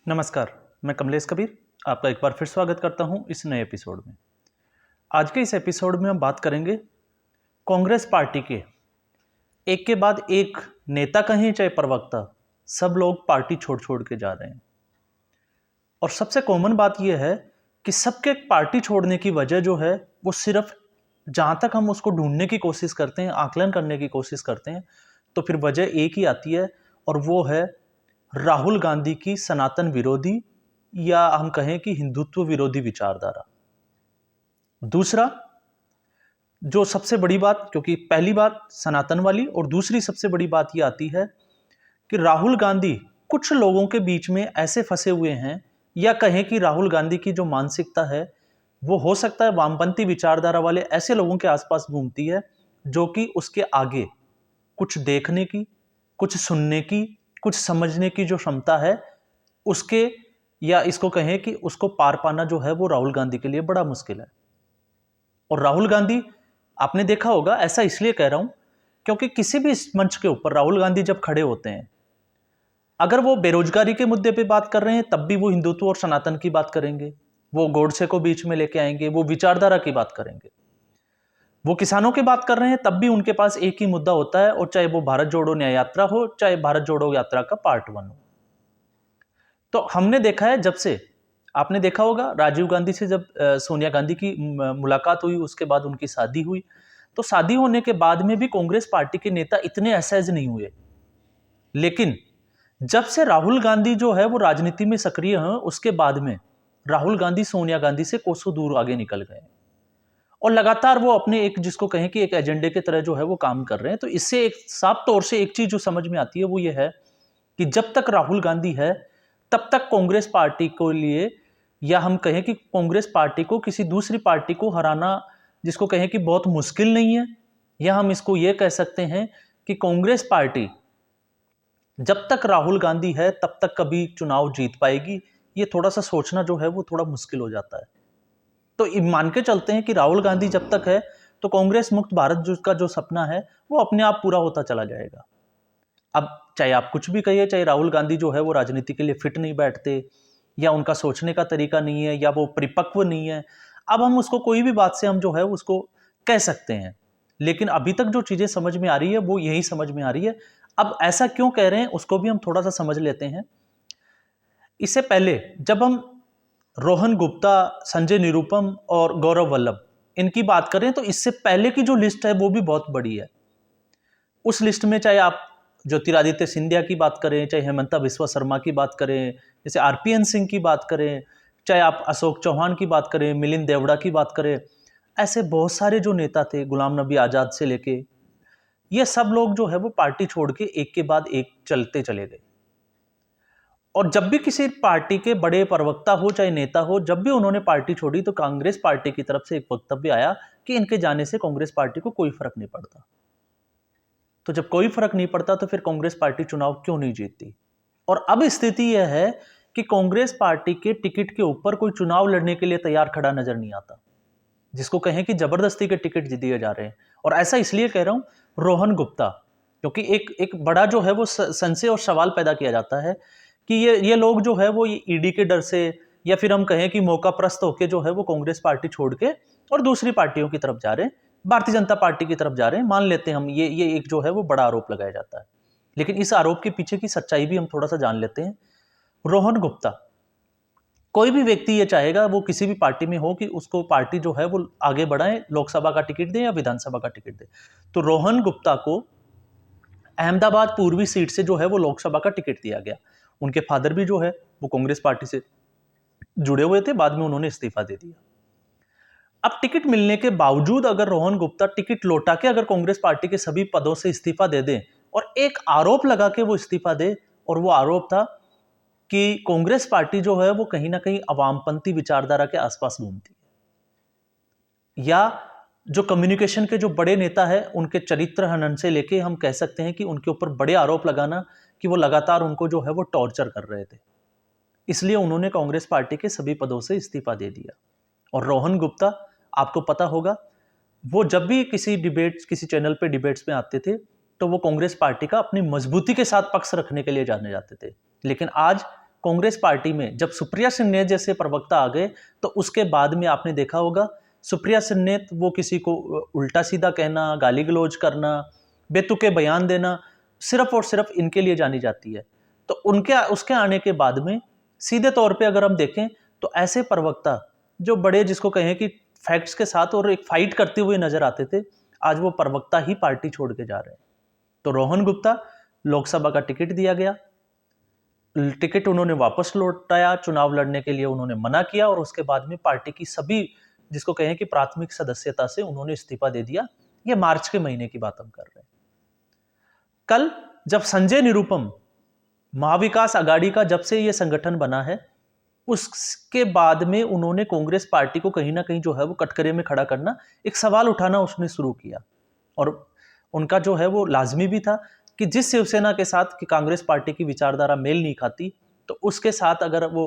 नमस्कार, मैं कमलेश कबीर आपका एक बार फिर स्वागत करता हूं इस नए एपिसोड में। आज के इस एपिसोड में हम बात करेंगे कांग्रेस पार्टी के एक के बाद एक नेता कहें चाहे प्रवक्ता, सब लोग पार्टी छोड़ छोड़ के जा रहे हैं। और सबसे कॉमन बात यह है कि सबके पार्टी छोड़ने की वजह जो है वो सिर्फ जहां तक हम उसको ढूंढने की कोशिश करते हैं, आकलन करने की कोशिश करते हैं, तो फिर वजह एक ही आती है और वो है राहुल गांधी की सनातन विरोधी या हम कहें कि हिंदुत्व विरोधी विचारधारा। दूसरा, जो सबसे बड़ी बात, क्योंकि पहली बात सनातन वाली और दूसरी सबसे बड़ी बात यह आती है कि राहुल गांधी कुछ लोगों के बीच में ऐसे फंसे हुए हैं, या कहें कि राहुल गांधी की जो मानसिकता है वो हो सकता है वामपंथी विचारधारा वाले ऐसे लोगों के आसपास घूमती है जो कि उसके आगे कुछ देखने की, कुछ सुनने की, कुछ समझने की जो क्षमता है उसके, या इसको कहें कि उसको पार पाना जो है वो राहुल गांधी के लिए बड़ा मुश्किल है। और राहुल गांधी, आपने देखा होगा, ऐसा इसलिए कह रहा हूं क्योंकि किसी भी इस मंच के ऊपर राहुल गांधी जब खड़े होते हैं, अगर वो बेरोजगारी के मुद्दे पे बात कर रहे हैं तब भी वो हिंदुत्व और सनातन की बात करेंगे, वो गोडसे को बीच में लेके आएंगे, वो विचारधारा की बात करेंगे। वो किसानों की बात कर रहे हैं तब भी उनके पास एक ही मुद्दा होता है, और चाहे वो भारत जोड़ो न्याय यात्रा हो, चाहे भारत जोड़ो यात्रा का पार्ट 1 हो। तो हमने देखा है, जब से आपने देखा होगा राजीव गांधी से जब सोनिया गांधी की मुलाकात हुई, उसके बाद उनकी शादी हुई, तो शादी होने के बाद में भी कांग्रेस पार्टी के नेता इतने असहज नहीं हुए। लेकिन जब से राहुल गांधी जो है वो राजनीति में सक्रिय हैं, उसके बाद में राहुल गांधी सोनिया गांधी से कोसों दूर आगे निकल गए और लगातार वो अपने एक, जिसको कहें कि एक एजेंडे की तरह जो है वो काम कर रहे हैं। तो इससे एक साफ तौर से एक चीज जो समझ में आती है वो ये है कि जब तक राहुल गांधी है तब तक कांग्रेस पार्टी को लिए, या हम कहें कि कांग्रेस पार्टी को किसी दूसरी पार्टी को हराना, जिसको कहें कि बहुत मुश्किल नहीं है। या हम इसको ये कह सकते हैं कि कांग्रेस पार्टी जब तक राहुल गांधी है तब तक कभी चुनाव जीत पाएगी, ये थोड़ा सा सोचना जो है वो थोड़ा मुश्किल हो जाता है। तो मान के चलते हैं कि राहुल गांधी जब तक है तो कांग्रेस मुक्त भारत का जो सपना है वो अपने आप पूरा होता चला जाएगा। अब चाहे आप कुछ भी कहिए, चाहे राहुल गांधी जो है वो राजनीति के लिए फिट नहीं बैठते, या उनका सोचने का तरीका नहीं है, या वो परिपक्व नहीं है, अब हम उसको कोई भी बात से हम जो है उसको कह सकते हैं। लेकिन अभी तक जो चीजें समझ में आ रही है वो यही समझ में आ रही है। अब ऐसा क्यों कह रहे हैं उसको भी हम थोड़ा सा समझ लेते हैं। इससे पहले जब हम रोहन गुप्ता, संजय निरुपम और गौरव वल्लभ इनकी बात करें, तो इससे पहले की जो लिस्ट है वो भी बहुत बड़ी है। उस लिस्ट में चाहे आप ज्योतिरादित्य सिंधिया की बात करें, चाहे हेमंता बिस्वा शर्मा की बात करें, जैसे आरपीएन सिंह की बात करें, चाहे आप अशोक चौहान की बात करें, मिलिंद देवड़ा की बात करें, ऐसे बहुत सारे जो नेता थे, गुलाम नबी आजाद से लेके, ये सब लोग जो है वो पार्टी छोड़ के एक के बाद एक चलते चले गए। और जब भी किसी पार्टी के बड़े प्रवक्ता हो चाहे नेता हो, जब भी उन्होंने पार्टी छोड़ी तो कांग्रेस पार्टी की तरफ से एक वक्तव्य आया कि इनके जाने से कांग्रेस पार्टी को कोई फर्क नहीं पड़ता। तो जब कोई फर्क नहीं पड़ता तो फिर कांग्रेस पार्टी चुनाव क्यों नहीं जीतती? और अब स्थिति यह है कि कांग्रेस पार्टी के टिकट के ऊपर कोई चुनाव लड़ने के लिए तैयार खड़ा नजर नहीं आता, जिसको कहें कि जबरदस्ती के टिकट दिए जा रहे हैं। और ऐसा इसलिए कह रहा हूं रोहन गुप्ता, क्योंकि एक बड़ा जो है वो संशय और सवाल पैदा किया जाता है कि ये लोग जो है वो ईडी के डर से, या फिर हम कहें कि मौका प्रस्त होकर जो है वो कांग्रेस पार्टी छोड़ के और दूसरी पार्टियों की तरफ जा रहे हैं, भारतीय जनता पार्टी की तरफ जा रहे हैं। मान लेते हैं हम, ये एक जो है वो बड़ा आरोप लगाया जाता है। लेकिन इस आरोप के पीछे की सच्चाई भी हम थोड़ा सा जान लेते हैं। रोहन गुप्ता, कोई भी व्यक्ति ये चाहेगा वो किसी भी पार्टी में हो कि उसको पार्टी जो है वो आगे बढ़ाए, लोकसभा का टिकट दे या विधानसभा का टिकट दे। तो रोहन गुप्ता को अहमदाबाद पूर्वी सीट से जो है वो लोकसभा का टिकट दिया गया। उनके फादर भी जो है वो कांग्रेस पार्टी से जुड़े हुए थे, बाद में उन्होंने इस्तीफा दे दिया। अब टिकट मिलने के बावजूद अगर रोहन गुप्ता टिकट लौटा के अगर कांग्रेस पार्टी के सभी पदों से इस्तीफा दे दें और एक आरोप लगा के वो इस्तीफा दे, और वो आरोप था कि कांग्रेस पार्टी जो है वो कहीं ना कहीं अवामपंथी विचारधारा के आसपास घूमती है, या जो कम्युनिकेशन के जो बड़े नेता है उनके चरित्र हनन से लेके हम कह सकते हैं कि उनके ऊपर बड़े आरोप लगाना कि वो लगातार उनको जो है वो टॉर्चर कर रहे थे, इसलिए उन्होंने कांग्रेस पार्टी के सभी पदों से इस्तीफा दे दिया। और रोहन गुप्ता, आपको पता होगा, वो जब भी किसी डिबेट्स, किसी चैनल पे डिबेट्स में आते थे, तो वो कांग्रेस पार्टी का अपनी मजबूती के साथ पक्ष रखने के लिए जाने जाते थे। लेकिन आज कांग्रेस पार्टी में जब सुप्रिया सिन्हा जैसे प्रवक्ता आ गए तो उसके बाद में आपने देखा होगा सुप्रिया सिन्हा वो किसी को उल्टा सीधा कहना, गाली गलौज करना, बेतुके बयान देना, सिर्फ और सिर्फ इनके लिए जानी जाती है। तो उनके उसके आने के बाद में सीधे तौर पे अगर हम देखें तो ऐसे प्रवक्ता जो बड़े जिसको कहें कि फैक्ट्स के साथ और एक फाइट करते हुए नजर आते थे, आज वो प्रवक्ता ही पार्टी छोड़ के जा रहे हैं। तो रोहन गुप्ता लोकसभा का टिकट दिया गया, टिकट उन्होंने वापस लौटाया, चुनाव लड़ने के लिए उन्होंने मना किया और उसके बाद में पार्टी की सभी जिसको कहें कि प्राथमिक सदस्यता से उन्होंने इस्तीफा दे दिया। ये मार्च के महीने की बात हम कर रहे हैं। कल जब संजय निरुपम महाविकास आघाड़ी का जब से ये संगठन बना है उसके बाद में उन्होंने कांग्रेस पार्टी को कहीं ना कहीं जो है वो कटघरे में खड़ा करना, एक सवाल उठाना उसने शुरू किया। और उनका जो है वो लाजमी भी था कि जिस शिवसेना के साथ कि कांग्रेस पार्टी की विचारधारा मेल नहीं खाती तो उसके साथ अगर वो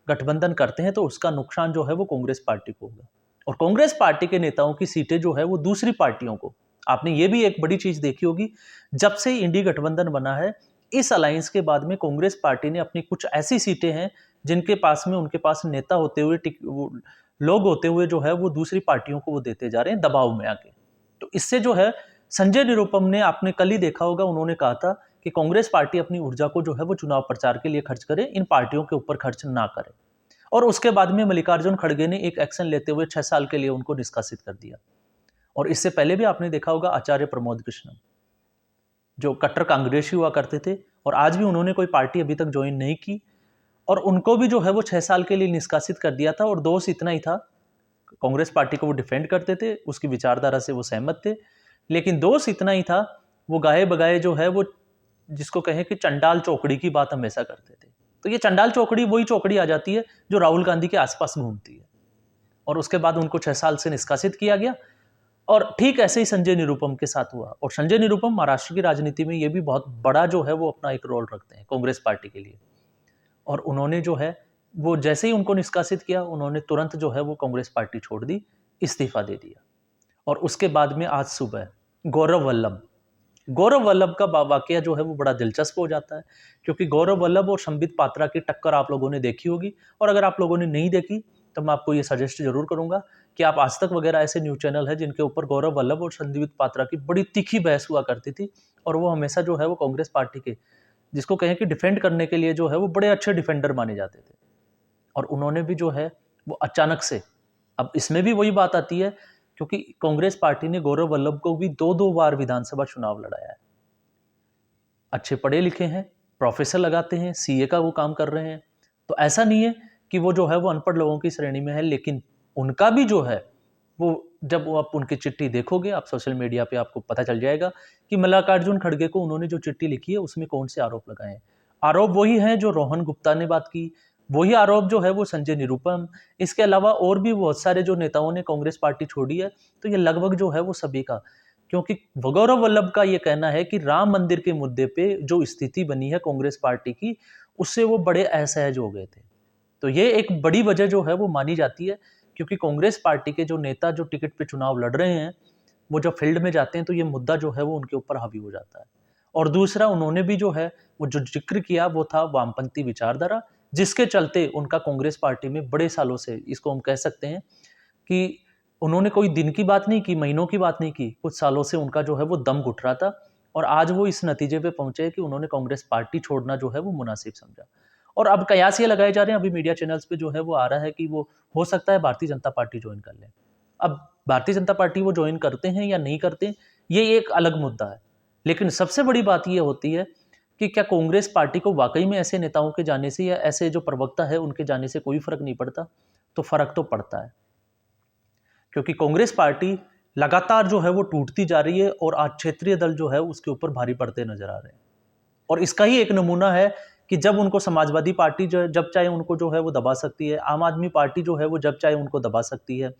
गठबंधन करते हैं तो उसका नुकसान जो है वो कांग्रेस पार्टी को होगा। और कांग्रेस पार्टी के नेताओं की सीटें जो है वो दूसरी पार्टियों को, आपने ये भी एक बड़ी चीज देखी होगी, जब से इंडी गठबंधन बना है इस अलायंस के बाद में कांग्रेस पार्टी ने अपनी कुछ ऐसी सीटें हैं जिनके पास में उनके पास नेता होते हुए लोग होते हुए जो है वो दूसरी पार्टियों को वो देते जा रहे हैं दबाव में आके। तो इससे जो है संजय निरुपम ने, आपने कल ही देखा होगा, उन्होंने कहा था कि कांग्रेस पार्टी अपनी ऊर्जा को जो है वो चुनाव प्रचार के लिए खर्च करे, इन पार्टियों के ऊपर खर्च ना करे। और उसके बाद में मल्लिकार्जुन खड़गे ने एक एक्शन लेते हुए 6 साल के लिए उनको निष्कासित कर दिया। और इससे पहले भी आपने देखा होगा आचार्य प्रमोद कृष्णम जो कट्टर कांग्रेसी हुआ करते थे और आज भी उन्होंने कोई पार्टी अभी तक ज्वाइन नहीं की और उनको भी जो है वो 6 साल के लिए निष्कासित कर दिया था। और दोष इतना ही था, कांग्रेस पार्टी को वो डिफेंड करते थे, उसकी विचारधारा से वो सहमत थे, लेकिन दोष इतना ही था वो गाए बगाए जो है वो जिसको कहें कि चंडाल चौकड़ी की बात हमेशा करते थे। तो ये चंडाल चौकड़ी वही चौकड़ी आ जाती है जो राहुल गांधी के आसपास घूमती है। और उसके बाद उनको 6 साल से निष्कासित किया गया। और ठीक ऐसे ही संजय निरुपम के साथ हुआ। और संजय निरुपम महाराष्ट्र की राजनीति में ये भी बहुत बड़ा जो है वो अपना एक रोल रखते हैं कांग्रेस पार्टी के लिए। और उन्होंने जो है वो जैसे ही उनको निष्कासित किया उन्होंने तुरंत जो है वो कांग्रेस पार्टी छोड़ दी, इस्तीफा दे दिया। और उसके बाद में आज सुबह गौरव वल्लभ का वाकया जो है वो बड़ा दिलचस्प हो जाता है, क्योंकि गौरव वल्लभ और संबित पात्रा की टक्कर आप लोगों ने देखी होगी। और अगर आप लोगों ने नहीं देखी तो मैं आपको ये सजेस्ट जरूर करूंगा कि आप आज तक वगैरह ऐसे न्यूज चैनल है जिनके ऊपर गौरव वल्लभ और संबित पात्रा की बड़ी तीखी बहस हुआ करती थी। और वो हमेशा जो है वो कांग्रेस पार्टी के जिसको कहें कि डिफेंड करने के लिए जो है वो बड़े अच्छे डिफेंडर माने जाते थे। और उन्होंने भी जो है वो अचानक से, अब इसमें भी वही बात आती है क्योंकि कांग्रेस पार्टी ने गौरव वल्लभ को भी 2-2 बार विधानसभा चुनाव लड़ाया है। अच्छे पढ़े लिखे हैं, प्रोफेसर लगाते हैं, सीए का वो काम कर रहे हैं। तो ऐसा नहीं है कि वो जो है वो अनपढ़ लोगों की श्रेणी में है, लेकिन उनका भी जो है वो जब वो आप उनकी चिट्ठी देखोगे, आप सोशल मीडिया पे आपको पता चल जाएगा कि मल्लिकार्जुन खड़गे को उन्होंने जो चिट्ठी लिखी है उसमें कौन से आरोप लगाए हैं। आरोप वही हैं जो रोहन गुप्ता ने बात की, वही आरोप जो है वो संजय निरुपम, इसके अलावा और भी बहुत सारे जो नेताओं ने कांग्रेस पार्टी छोड़ी है। तो ये लगभग जो है वो सभी का, क्योंकि गौरव वल्लभ का ये कहना है कि राम मंदिर के मुद्दे पे जो स्थिति बनी है कांग्रेस पार्टी की, उससे वो बड़े असहज हो गए थे। तो ये एक बड़ी वजह जो है वो मानी जाती है, क्योंकि कांग्रेस पार्टी के जो नेता जो टिकट पे चुनाव लड़ रहे हैं वो जब फील्ड में जाते हैं तो ये मुद्दा जो है वो उनके ऊपर हावी हो जाता है। और दूसरा, उन्होंने भी जो है वो जो जिक्र किया वो था वामपंथी विचारधारा, जिसके चलते उनका कांग्रेस पार्टी में बड़े सालों से, इसको हम कह सकते हैं कि उन्होंने कोई दिन की बात नहीं की, महीनों की बात नहीं की, कुछ सालों से उनका जो है वो दम घुट रहा था। और आज वो इस नतीजे पे पहुंचे कि उन्होंने कांग्रेस पार्टी छोड़ना जो है वो मुनासिब समझा। और अब कयास ये लगाए जा रहे हैं, अभी मीडिया चैनल्स पे जो है वो आ रहा है कि वो हो सकता है भारतीय जनता पार्टी ज्वाइन कर लें। अब भारतीय जनता पार्टी वो ज्वाइन करते हैं या नहीं करते, ये एक अलग मुद्दा है। लेकिन सबसे बड़ी बात ये होती है कि क्या कांग्रेस पार्टी को वाकई में ऐसे नेताओं के जाने से या ऐसे जो प्रवक्ता है उनके जाने से कोई फर्क नहीं पड़ता? तो फर्क तो पड़ता है, क्योंकि कांग्रेस पार्टी लगातार जो है वो टूटती जा रही है और आज क्षेत्रीय दल जो है उसके ऊपर भारी पड़ते नजर आ रहे हैं। और इसका ही एक नमूना है कि जब उनको समाजवादी पार्टी जो जब चाहे उनको जो है वो दबा सकती है, आम आदमी पार्टी जो है वो जब चाहे उनको दबा सकती है,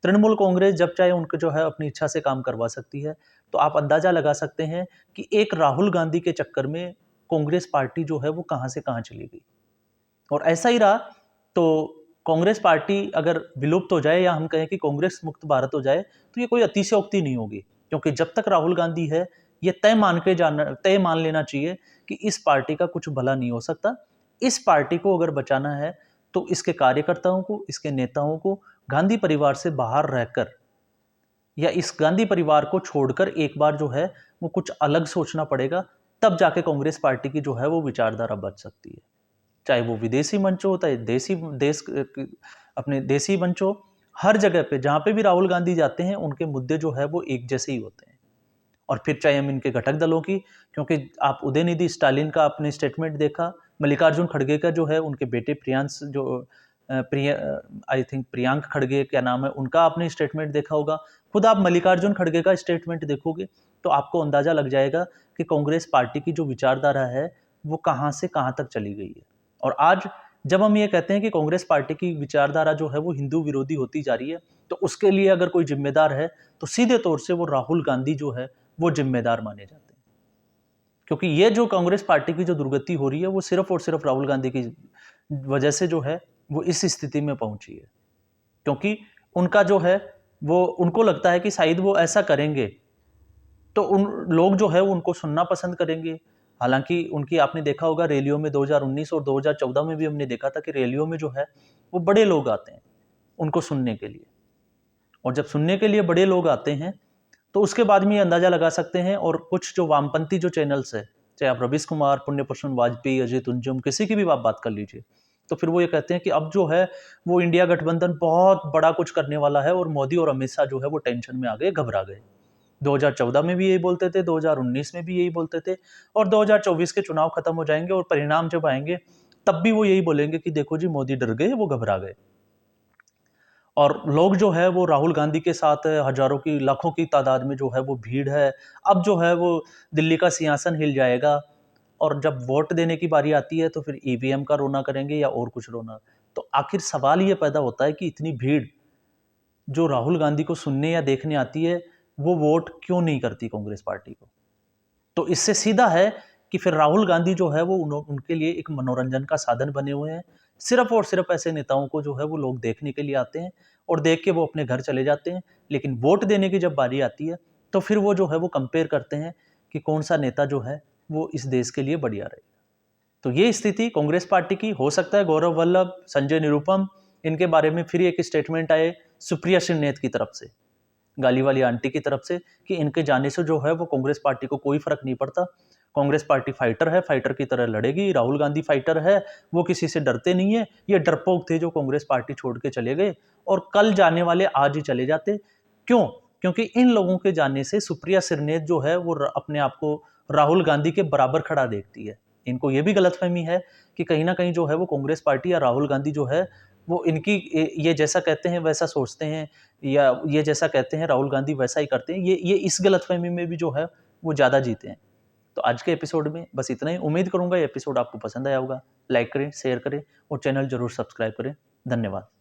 तृणमूल कांग्रेस जब चाहे उनको जो है अपनी इच्छा से काम करवा सकती है। तो आप अंदाजा लगा सकते हैं कि एक राहुल गांधी के चक्कर में कांग्रेस पार्टी जो है वो कहां से कहां चली गई। और ऐसा ही रहा तो कांग्रेस पार्टी अगर विलुप्त हो जाए या हम कहें कि कांग्रेस मुक्त भारत हो जाए तो ये कोई अतिशयोक्ति नहीं होगी, क्योंकि जब तक राहुल गांधी है ये तय मान लेना चाहिए कि इस पार्टी का कुछ भला नहीं हो सकता। इस पार्टी को अगर बचाना है तो इसके कार्यकर्ताओं को, इसके नेताओं को गांधी परिवार से बाहर रहकर या इस गांधी परिवार को छोड़कर एक बार जो है वो कुछ अलग सोचना पड़ेगा। तब जाके कांग्रेस पार्टी की जो है वो विचारधारा बच सकती है। चाहे वो विदेशी मंच हो, चाहे अपने देसी मंच हो, हर जगह पे जहाँ पे भी राहुल गांधी जाते हैं उनके मुद्दे जो है वो एक जैसे ही होते हैं। और फिर चाहे हम इनके घटक दलों की, क्योंकि आप उदयनिधि स्टालिन का आपने स्टेटमेंट देखा, मल्लिकार्जुन खड़गे का जो है उनके बेटे प्रियांश जो आई थिंक प्रियांक खड़गे क्या नाम है उनका आपने स्टेटमेंट देखा होगा। खुद आप मल्लिकार्जुन खड़गे का स्टेटमेंट देखोगे तो आपको अंदाजा लग जाएगा कि कांग्रेस पार्टी की जो विचारधारा है वो कहाँ से कहाँ तक चली गई है। और आज जब हम ये कहते हैं कि कांग्रेस पार्टी की विचारधारा जो है वो हिंदू विरोधी होती जा रही है, तो उसके लिए अगर कोई जिम्मेदार है तो सीधे तौर से वो राहुल गांधी जो है वो जिम्मेदार माने जाते हैं। क्योंकि ये जो कांग्रेस पार्टी की जो दुर्गति हो रही है वो सिर्फ और सिर्फ राहुल गांधी की वजह से जो है वो इस स्थिति में पहुंची है। क्योंकि उनका जो है वो उनको लगता है कि शायद वो ऐसा करेंगे तो उन लोग जो है वो उनको सुनना पसंद करेंगे। हालांकि उनकी आपने देखा होगा रैलियों में 2019 और 2014 में भी हमने देखा था कि रैलियों में जो है वो बड़े लोग आते हैं उनको सुनने के लिए। और जब सुनने के लिए बड़े लोग आते हैं तो उसके बाद में ये अंदाजा लगा सकते हैं। और कुछ जो वामपंथी जो चैनल्स है, चाहे आप रवीश कुमार, पुण्य प्रसून वाजपेयी, अजय तुंजम, किसी की भी आप बात कर लीजिए, तो फिर वो ये कहते हैं कि अब जो है वो इंडिया गठबंधन बहुत बड़ा कुछ करने वाला है और मोदी और अमित शाह जो है वो टेंशन में आ गए, घबरा गए। 2014 में भी यही बोलते थे, 2019 में भी यही बोलते थे, और 2024 के चुनाव खत्म हो जाएंगे और परिणाम जब आएंगे तब भी वो यही बोलेंगे कि देखो जी मोदी डर गए, वो घबरा गए। और लोग जो है वो राहुल गांधी के साथ हजारों की, लाखों की तादाद में जो है वो भीड़ है। अब जो है वो दिल्ली का सिंहासन हिल जाएगा। और जब वोट देने की बारी आती है तो फिर ईवीएम का रोना करेंगे या और कुछ रोना। तो आखिर सवाल ये पैदा होता है कि इतनी भीड़ जो राहुल गांधी को सुनने या देखने आती है वो वोट क्यों नहीं करती कांग्रेस पार्टी को। तो इससे सीधा है कि फिर राहुल गांधी जो है वो उनके लिए एक मनोरंजन का साधन बने हुए हैं। सिर्फ और सिर्फ ऐसे नेताओं को जो है वो लोग देखने के लिए आते हैं और देख के वो अपने घर चले जाते हैं। लेकिन वोट देने की जब बारी आती है तो फिर वो जो है वो कंपेयर करते हैं कि कौन सा नेता जो है वो इस देश के लिए बढ़िया रहे। तो ये स्थिति कांग्रेस पार्टी की हो सकता है। गौरव वल्लभ, संजय निरुपम, इनके बारे में फिर एक स्टेटमेंट आए सुप्रिया श्रीनेत की तरफ से, गाली वाली आंटी की तरफ से, कि इनके जाने से जो है वो कांग्रेस पार्टी को कोई फर्क नहीं पड़ता। कांग्रेस पार्टी फाइटर है, फाइटर की तरह लड़ेगी। राहुल गांधी फाइटर है, वो किसी से डरते नहीं है। ये डरपोक थे जो कांग्रेस पार्टी छोड़ के चले गए और कल जाने वाले आज ही चले जाते। क्यों? क्योंकि इन लोगों के जाने से सुप्रिया श्रीनेत जो है वो अपने आप को राहुल गांधी के बराबर खड़ा देखती है। इनको ये भी गलतफहमी है कि कहीं ना कहीं जो है वो कांग्रेस पार्टी या राहुल गांधी जो है वो इनकी ये जैसा कहते हैं वैसा सोचते हैं, या ये जैसा कहते हैं राहुल गांधी वैसा ही करते हैं। ये इस गलतफहमी में भी जो है वो ज़्यादा जीते हैं। तो आज के एपिसोड में बस इतना ही। उम्मीद करूंगा ये एपिसोड आपको पसंद आया होगा। लाइक करें, शेयर करें और चैनल जरूर सब्सक्राइब करें। धन्यवाद।